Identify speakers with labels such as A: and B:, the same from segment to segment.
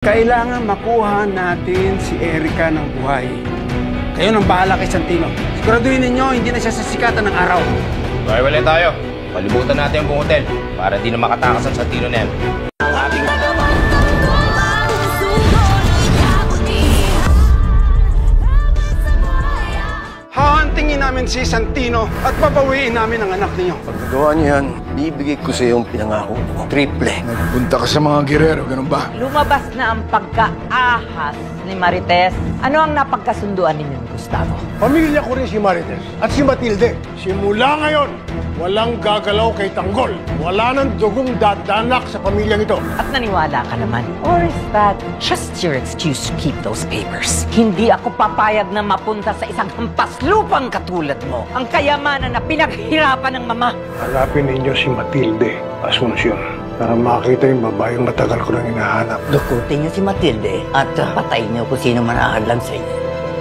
A: Kailangan makuha natin si Erica ng buhay. Kayo nang bahala kay Santino. Siguraduhin ninyo, hindi na siya sasikatan ng araw.
B: Okay, wala tayo. Palibutan natin ang buong hotel para di na makatakas ang Santino na yan.
A: Hahantingin namin si Santino at papawiin namin ang anak ninyo.
C: Pag nagawa niyo yan, ibigay ko sa iyo ang pinangako ko. Triple.
D: Nagpunta ka sa mga Guerrero, ganun ba?
E: Lumabas na ang pagkaahas ni Marites. Ano ang napagkasunduan ninyo, Gustavo?
F: Pamilya ko rin si Marites at si Matilde. Simula ngayon, walang gagalaw kay Tanggol. Wala nang dugong dadanak sa pamilyang ito.
E: At naniwala ka naman? Or is that just your excuse to keep those papers? Hindi ako papayag na mapunta sa isang hampas lupang katulad mo. Ang kayamanan na pinaghirapan ng mama.
F: Hanapin ninyo si Matilde, Asuncion, para makita yung babayang matagal ko nang hinahanap.
G: Dukutin niyo si Matilde at patayin niyo kung sino man nakakadlang sa inyo.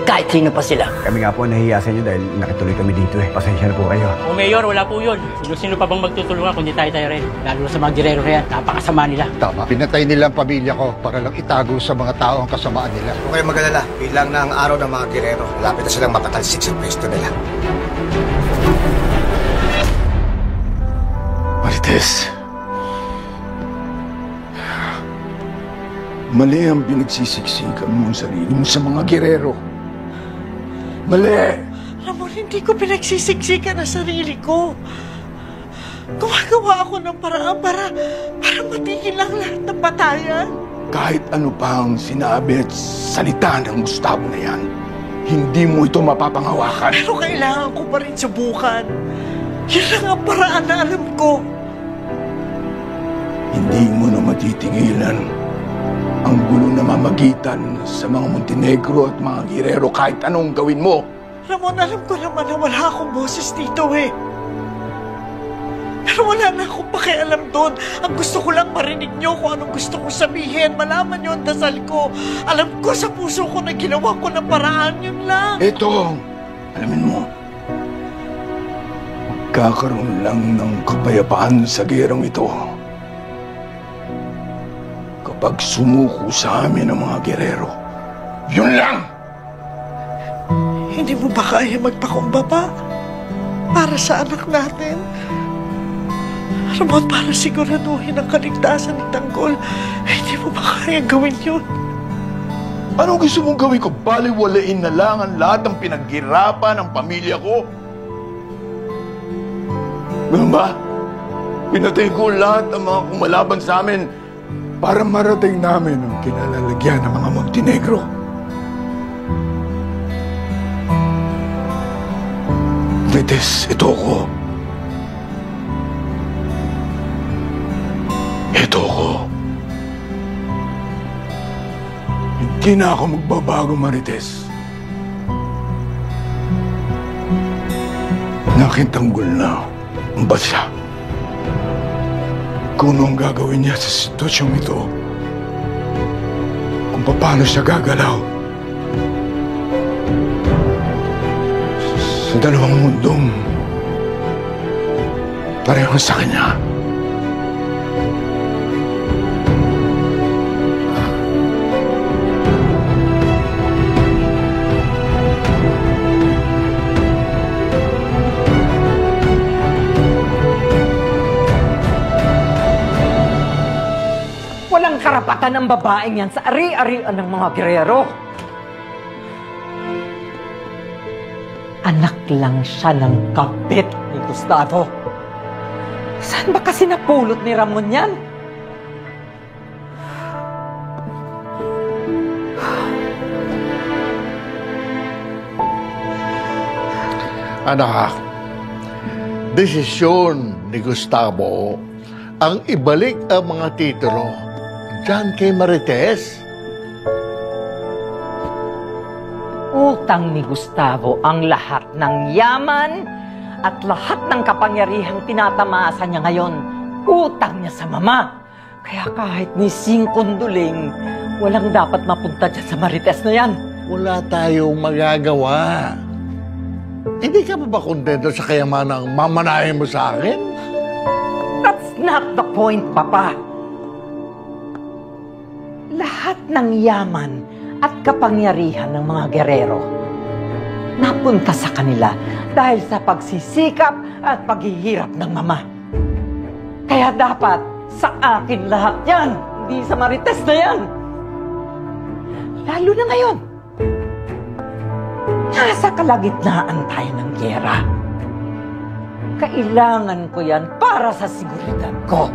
G: Kahit sino pa sila.
H: Kami nga po nahihiya sa inyo dahil nakituloy kami dito eh. Pasensya na po kayo.
I: O Mayor, wala po yun. Sino pa bang magtutulungan kundi tayo rin? Lalo na sa mga Guerrero kaya, napakasama nila.
D: Tama. Pinatay nila ang pamilya ko para lang itago sa mga tao ang kasamaan nila.
C: Huwag kayong mag-alala. Bilang na ang araw ng mga Guerrero. Malapit na silang mapatalsik sa pwesto nila.
D: Marites. Mali ang pinagsisiksikan mo ang sarili mo sa mga Guerrero. Mali!
J: Ramon, hindi ko pinagsisiksikan ang sarili ko. Gumagawa ako ng paraan para matigil lang lahat ng batayan.
D: Kahit ano pa ang sinabi at salita ng Gustavo na yan, hindi mo ito mapapangawakan.
J: Pero kailangan ko pa rin subukan. Yun lang ang paraan na alam ko.
D: Hindi mo na matitingilan ang gulo na mamagitan sa mga Montenegro at mga Guerrero kahit anong gawin mo.
J: Ramon, alam ko naman na wala akong boses dito eh. Pero wala na akong pakialam doon. Ang gusto ko lang marinig niyo kung anong gusto kong sabihin. Malaman niyo ang dasal ko. Alam ko sa puso ko na ginawa ko ng paraan. Yun lang.
D: Ito, alamin mo, magkakaroon lang ng kapayapaan sa gerang ito kapag sumuko sa amin ang mga Guerrero. Yun lang!
J: Hindi mo ba kaya magpakumbaba para sa anak natin? Ramon, para siguraduhin ang kaligtasan ni Tanggol, hindi mo ba kaya gawin yun?
D: Ano gusto mong gawin ko? Baliwalain na lang ang lahat ng pinaghirapan ng pamilya ko? Ganun ba? Pinatay ko lahat ng mga kumalaban sa amin para marating namin ang kinalalagyan ng mga Montenegro. Marites, ito ako. Ito ako. Hindi na ako magbabago, Marites. Nakitanggol na ang bansa. Kung anong gagawin niya sa sitwasyong ito, kung paano siya gagalaw sa dalawang mundong parehong sa kanya.
E: Walang karapatan ng babaeng yan sa ari-arian ng mga Guerrero. Anak lang siya ng kabit ni Gustavo. Saan ba kasi napulot ni Ramon yan?
K: Anak, desisyon ni Gustavo ang ibalik ang mga titulo dyan kay Marites.
E: Utang ni Gustavo ang lahat ng yaman at lahat ng kapangyarihang tinatamasa niya ngayon. Utang niya sa mama. Kaya kahit ni Singkonduling, walang dapat mapunta dyan sa Marites na yan.
K: Wala tayong magagawa. Hindi ka ba kontento sa kayamanang mamanahin mo sa akin?
E: That's not the point, Papa. lahat ng yaman at kapangyarihan ng mga gerero napunta sa kanila dahil sa pagsisikap at paghihirap ng mama. Kaya dapat sa akin lahat yan, hindi sa Marites na yan. Lalo na ngayon, nasa kalagitnaan tayo ng gyera. Kailangan ko yan para sa seguridad ko.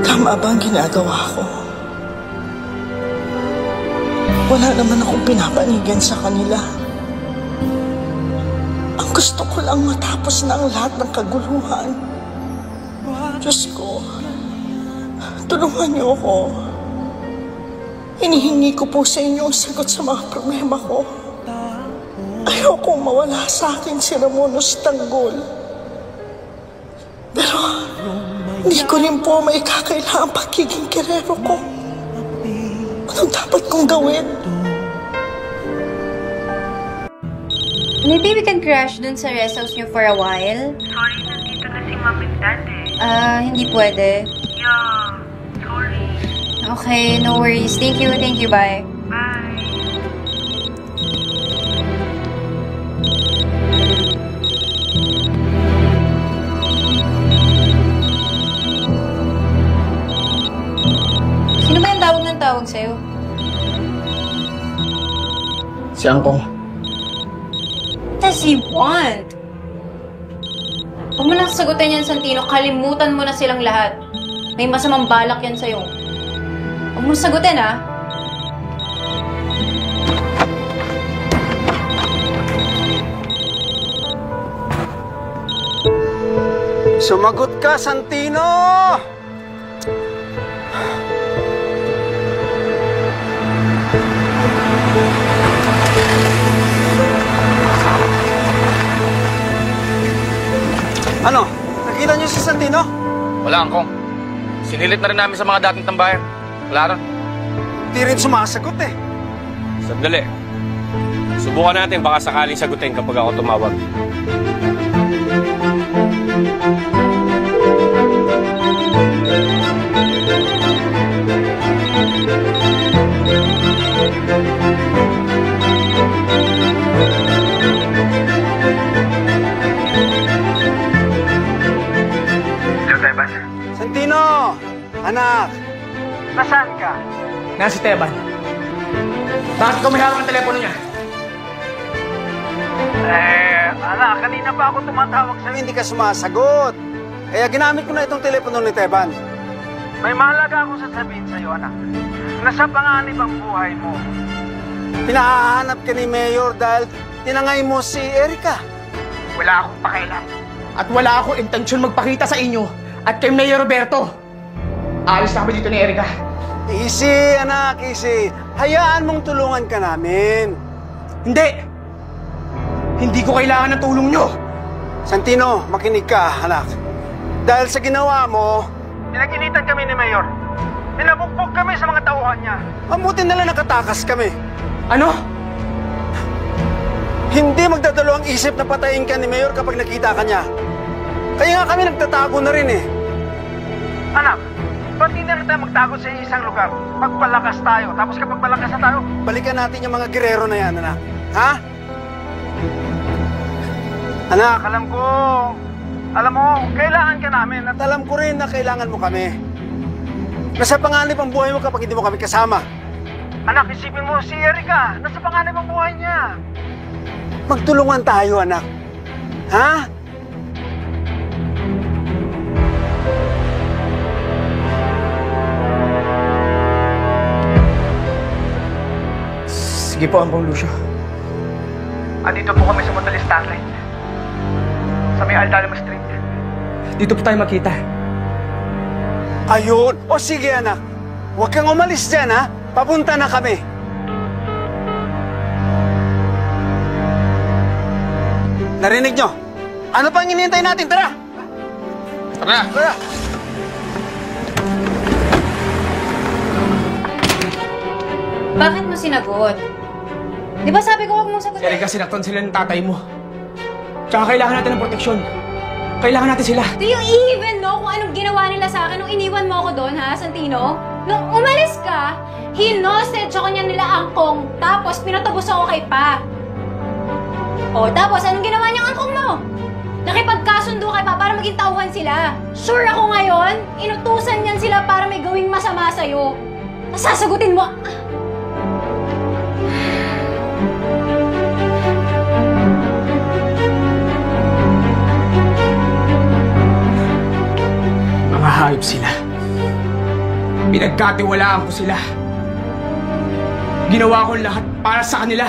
J: Tama ba ang ginagawa ko? Wala naman akong pinapanigan sa kanila. Ang gusto ko lang matapos na ang lahat ng kaguluhan. Diyos ko, tulungan niyo ako. Hinihingi ko po sa inyo ang sagot sa mga problema ko. Ayokong mawala sa akin si Ramonos Tanggol. Pero hindi ko rin po maikakailangan pagiging gerero ko. Anong dapat kong gawin?
L: Maybe we can crash dun sa rest house niyo for a while?
M: Sorry, nandito na si Mom and Dad eh.
L: Hindi pwede.
M: Yeah, sorry.
L: Okay, no worries. Thank you, bye.
M: Bye.
L: Sino ba yung tawag ng tawag sa'yo?
N: Si Angkong.
L: What does he want? Huwag mo nang sagutin yan, Santino. Kalimutan mo na silang lahat. May masamang balak yan sa'yo. Huwag mo sagutin, ha?
A: Sumagot ka, Santino! Ano? Nakita niyo si Santino?
B: Wala, Angkong. Sinilit na rin namin sa mga dating tambayan. Wala rin.
A: Hindi rin sumasagot eh.
B: Sandali. Subukan natin, baka sakaling sagutin kapag ako tumawag.
A: Santino! Anak! Nasaan ka?
N: Nasa Teban. Bakit ko may hawak ang telepono niya?
A: Anak, kanina pa ako tumatawag sa'yo, hindi ka sumasagot. Kaya ginamit ko na itong telepono ni Teban. May mahalaga akong sasabihin sa'yo, anak. Nasa panganib ang buhay mo. Pinahahanap ka ni Mayor dahil tinangay mo si Erika.
N: Wala akong pakialam. At wala akong intensyon magpakita sa inyo at kay Mayor Roberto. Alis na kami dito ni Erika.
A: Easy, anak, easy. Hayaan mong tulungan ka namin.
N: Hindi! Hindi ko kailangan ng tulong nyo.
A: Santino, makinig ka, anak. Dahil sa ginawa mo, pinaginitan kami ni Mayor. Pinabugbog kami sa mga tauhan niya. Mabuti na lang nakatakas kami.
N: Ano?
A: Hindi magdadalawang isip na patayin ka ni Mayor kapag nakita ka niya. Kaya nga kami nagtatago na rin eh. Anak, ba't hindi na tayo magtago sa isang lugar? Magpalakas tayo. Tapos kapag malakas na tayo, balikan natin yung mga gerero na yan, anak. Ha? Anak, alam mo, kailangan ka namin at alam ko rin na kailangan mo kami. Nasa panganib ang buhay mo kapag hindi mo kami kasama. Anak, isipin mo si Erika. Nasa panganib ang buhay niya. Magtulungan tayo, anak. Ha?
N: Sige Sige po, Ambong Lucio. Andito po kami sa Montales Starlight. Sa may Aldalama Street. Dito po tayo magkita.
A: Ayun! O sige anak, huwag kang umalis dyan ha. Papunta na kami. Narinig nyo? Ano pang hinihintay natin? Tara!
B: Tara!
A: Tara!
L: Bakit mo sinagot? Di ba sabi ko huwag mong sagutin?
N: Erika, sinaktan sila ng tatay mo. Tsaka kailangan natin ng proteksyon. Kailangan natin sila.
L: Do you even know kung anong ginawa nila sa akin nung iniwan mo ako doon, ha, Santino? Nung umalis ka, hinostage ako niya nila angkong, tapos pinatubos ako kay Pa. O, tapos anong ginawa niyang angkong mo? Nakipagkasundo kay Pa para maging tauhan sila. Sure ako ngayon, inutusan niyan sila para may gawing masama sa'yo. Sasagutin mo...
N: Mga hayop sila. Pinagkatiwalaan ko sila. Ginawa ko lahat para sa kanila.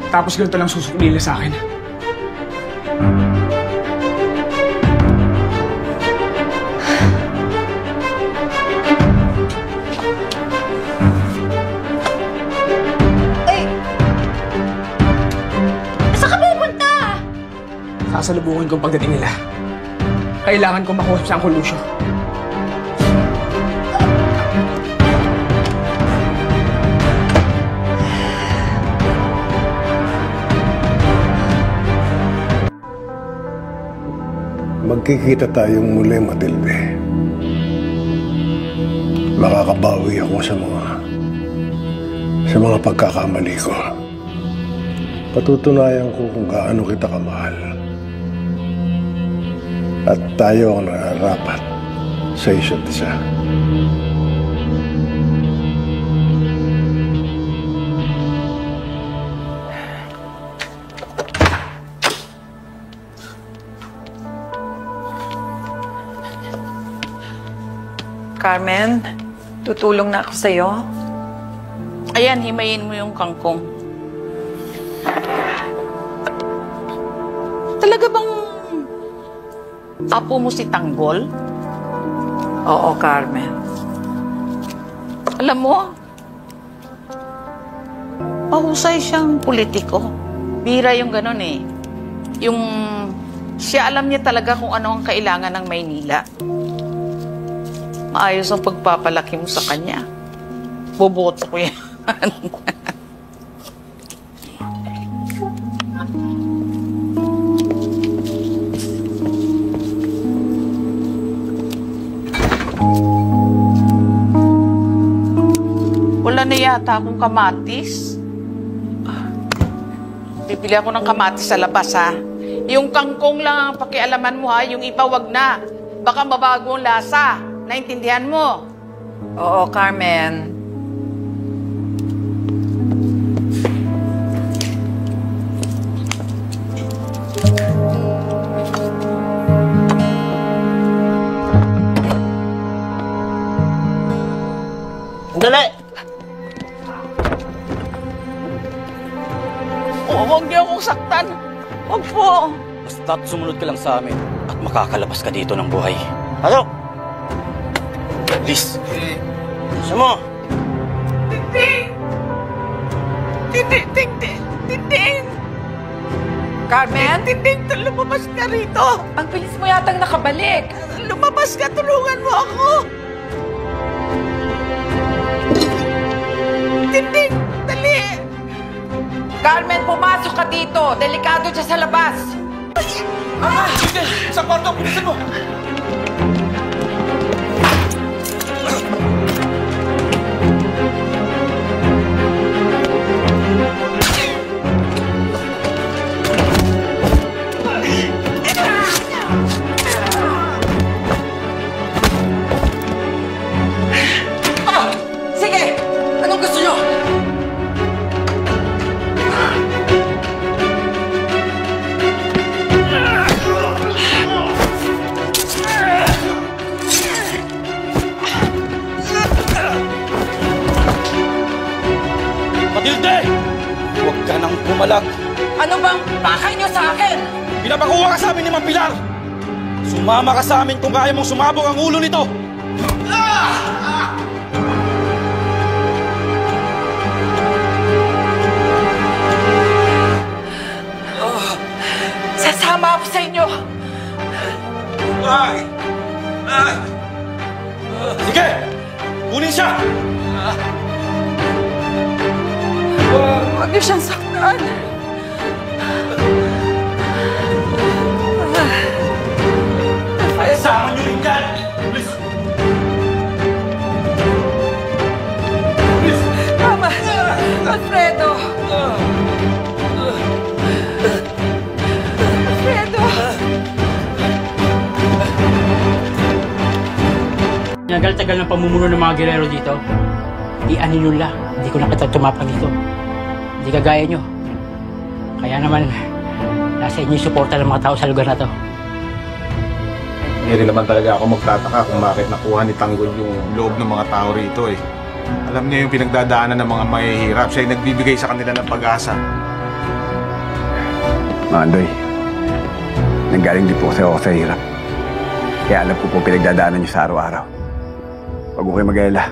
N: Tapos ganito lang susukli nila sa akin.
L: Ay! Saan ka pupunta?
N: Sasalubungin ko pagdating nila. Kailangan ko makuha sa Uncle Lucio.
F: Magkikita tayong muli, Matilde. Makakabawi ako sa mga pagkakamali ko. Patutunayan ko kung gaano kita kamahal. At tayo ang nararapat sa isa't isa.
E: Carmen, tutulong na ako sa'yo.
O: Ayan, himayin mo yung kangkong. Talaga bang apo mo si Tanggol?
E: Oo, Carmen.
O: Alam mo, mahusay siyang politiko. Bira yung ganun eh. Yung siya alam niya talaga kung ano ang kailangan ng Maynila. Maayos ang pagpapalaki mo sa kanya. Boboto ko yan. Wala na yata akong kamatis. Bibili ako ng kamatis sa labas, ha? Yung kangkong lang ang pakialaman mo, ha? Yung iba, wag na. Baka mabago ang lasa. Naintindihan mo?
E: Oo, Carmen.
O: Dali! Huwag niyo akong saktan. Huwag po.
P: Basta't sumunod ka lang sa amin at makakalabas ka dito ng buhay. Ano? Please. Bisa mo.
O: Tinding! Tinding!
E: Carmen?
O: Tinding, lumabas ka rito.
E: Ang bilis mo yatang nakabalik.
O: Lumabas ka, tulungan mo ako. Tinding, dali.
E: Carmen, pumasok ka dito. Delikado siya sa labas.
N: Sige! Sa kwarto, bilisan mo!
E: Sige! Anong gusto nyo?
P: Huwag ka nang pumalag.
E: Ano bang pakay niyo sa akin?
P: Pinapakuha ka sa amin ni Mang Pilar! Sumama ka sa amin kung kaya mong sumabog ang ulo nito!
E: Sasama ako sa inyo!
P: Sige! Kunin siya!
E: Huwag niyo siyang saktan!
P: Sama niyo rin yan! Please!
E: Mama! Alfredo! Alfredo!
I: Nagal-tagal ng pamumuno ng mga Guerrero dito. Aninula. Hindi ko nakita tumapang dito. Hindi kagaya nyo. Kaya naman, nasa inyo yung suporta ng mga tao sa lugar na to.
D: Hindi rin naman talaga ako magtataka kung bakit nakuha ni Tanggol yung loob ng mga tao rito eh. Alam niya yung pinagdadaanan ng mga mahihirap. Siya yung nagbibigay sa kanila ng pag-asa.
H: Mga Andoy, nanggaling din po kasi ako sa hirap. Kaya alam ko po pinagdadaanan niyo sa araw-araw. Huwag ko kayo mag-alala.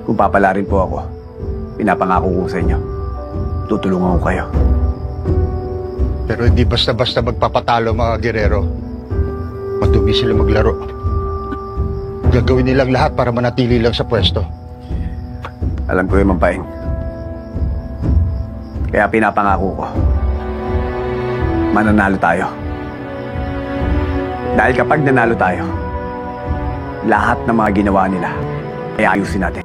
H: Kung papala rin po ako, pinapangako ko sa inyo. Tutulungan ko kayo.
F: Pero hindi basta-basta magpapatalo mga Guerrero. Madumi sila maglaro. Gagawin nilang lahat para manatili lang sa pwesto.
H: Alam ko yung Mampaing. Kaya pinapangako ko, mananalo tayo. Dahil kapag nanalo tayo, lahat ng mga ginawa nila ay ayusin natin.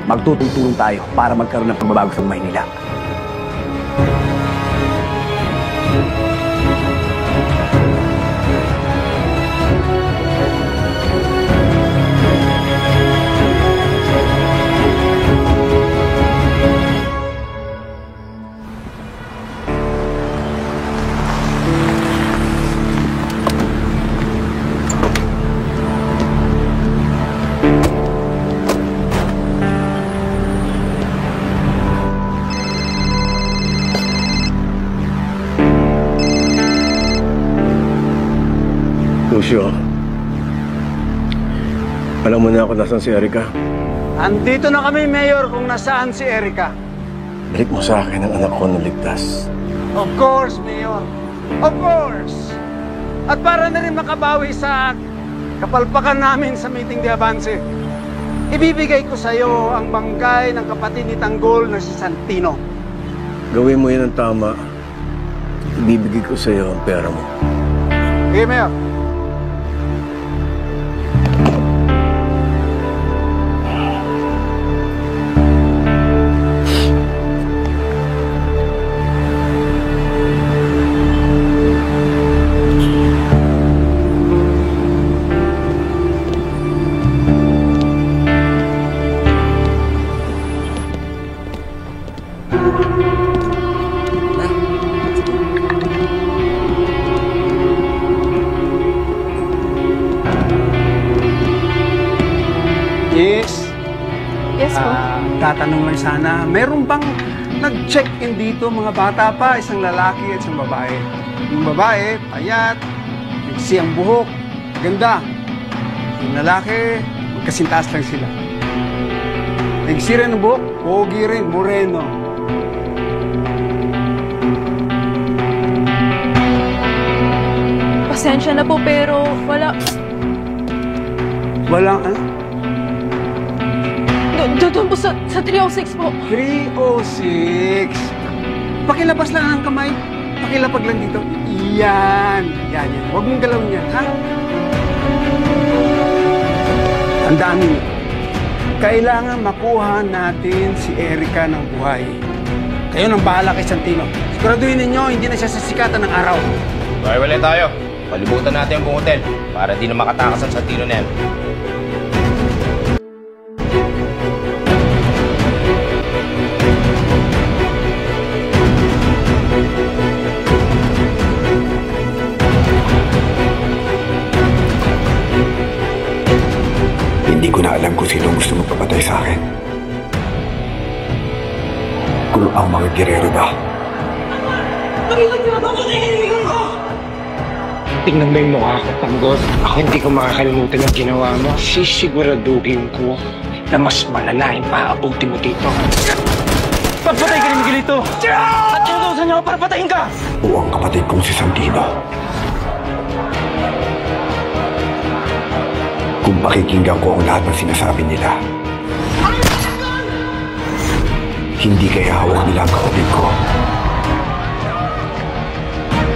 H: Magtutulong tayo para magkaroon ng pagbabago sa Maynila.
F: Lucio, alam mo na ako nasan si Erika?
A: Andito na kami, Mayor, kung nasaan si Erika.
F: Balik mo sa akin ang anak ko na ligtas.
A: Of course, Mayor. Of course. At para na rin makabawi sa kapalpakan namin sa meeting de Avance, ibibigay ko sa iyo ang bangkay ng kapatid ni Tanggol na si Santino.
F: Gawin mo yan ang tama. Ibibigay ko sa iyo ang pera mo.
A: Sige, Mayor.
L: Yes po.
A: Tatanong lang sana, meron bang nag-check-in dito mga bata pa, isang lalaki at isang babae? Yung babae, payat, nagsi ang buhok, ganda. Yung lalaki, magkasintaas lang sila. Nagsi rin ang buhok, pogi rin, moreno.
L: Pasensya na po pero wala...
A: Walang ano?
L: Doon po sa 306 po.
A: 306. Pakilabas lang ang kamay. Pakilapag lang dito. Yan. Yan. Huwag mong galawin yan, ha? Tandaan niyo. Kailangan makuha natin si Erika ng buhay. Kayo nang bahala kay Santino. Siguraduhin ninyo, hindi na siya sasikatan ng araw.
B: Wala tayo. Palibutan natin ang buong hotel para di na makatakas ang Santino na yan.
H: Hindi ko na alam kung sino gusto magpapatay sa akin. Kung ang mga
C: Guerrero ba?
Q: Tingnan mo yung mukha ko, Tanggol. Ako hindi ko makakalimutan ang ginawa mo. Sisiguraduhin ko na mas malala yung maaabuti mo dito. Pagpatay ka ni Miguelito! At inutusan niyo ako para patayin ka!
C: O ang kapatid kong si Santino. Kung pakikinggan ko ang lahat ng sinasabi nila, hindi kaya hawak nila ang kapatid ko.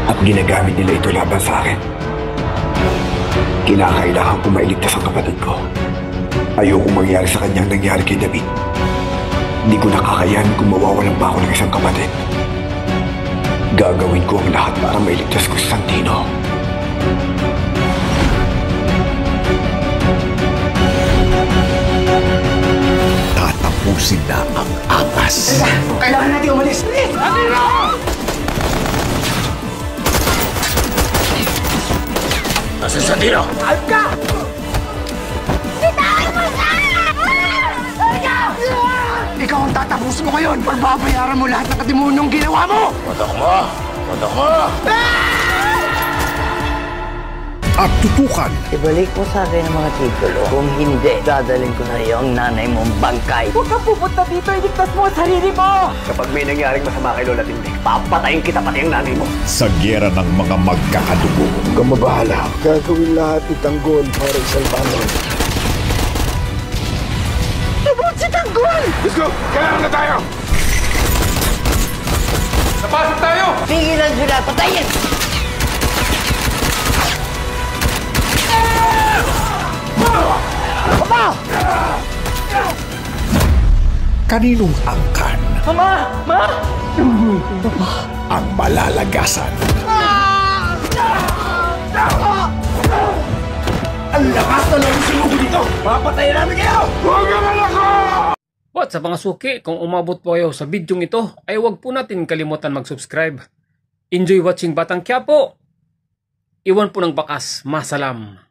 C: At ginagamit nila ito laban sa akin. Kinakailangan ko mailigtas ang kapatid ko. Ayoko mangyari sa kanyang nangyari kay David. Hindi ko nakakayanin kung mawawalan pa ako ng isang kapatid. Gagawin ko ang lahat para mailigtas ko si Santino.
K: Tatapusin na ang angas.
N: Kailangan natin umalis. Santino!
K: Nasaan si Santino?
N: Alp ka!
M: Bitawan mo siya!
N: Ikaw ang tatapos mo ngayon. Pagbabayaran mo lahat ng kademonong ginawa mo!
K: Patak mo! Patak mo! At tutukan.
G: Ibalik mo sa akin ang mga titulo. Kung hindi, dadalhin ko na yung nanay mong bangkay.
E: Huwag ka pupunta dito, iligtas mo ang sarili mo!
C: Kapag may nangyaring masama kay Lola Tindik, papatayin kita pati ang nanay mo.
K: Sa giyera ng mga magkakadugo.
D: Huwag kang mabahala. Gagawin lahat ni Tanggol para isalbahan mo.
E: Lubot si Tanggol!
D: Let's go! Kailangan na tayo!
P: Napasok tayo!
G: Pigilan sila, patayin!
K: Kaninong angkan
E: Mama! Ma!
K: ang malalagasan?
P: Ang lakas na lang sumuko dito! Papatayin namin kayo! Huwag ka malako!
R: What sa mga suki, kung umabot po kayo sa bidyong ito, ay huwag po natin kalimutan mag-subscribe. Enjoy watching Batang Quiapo! Iwan po ng bakas, masalam.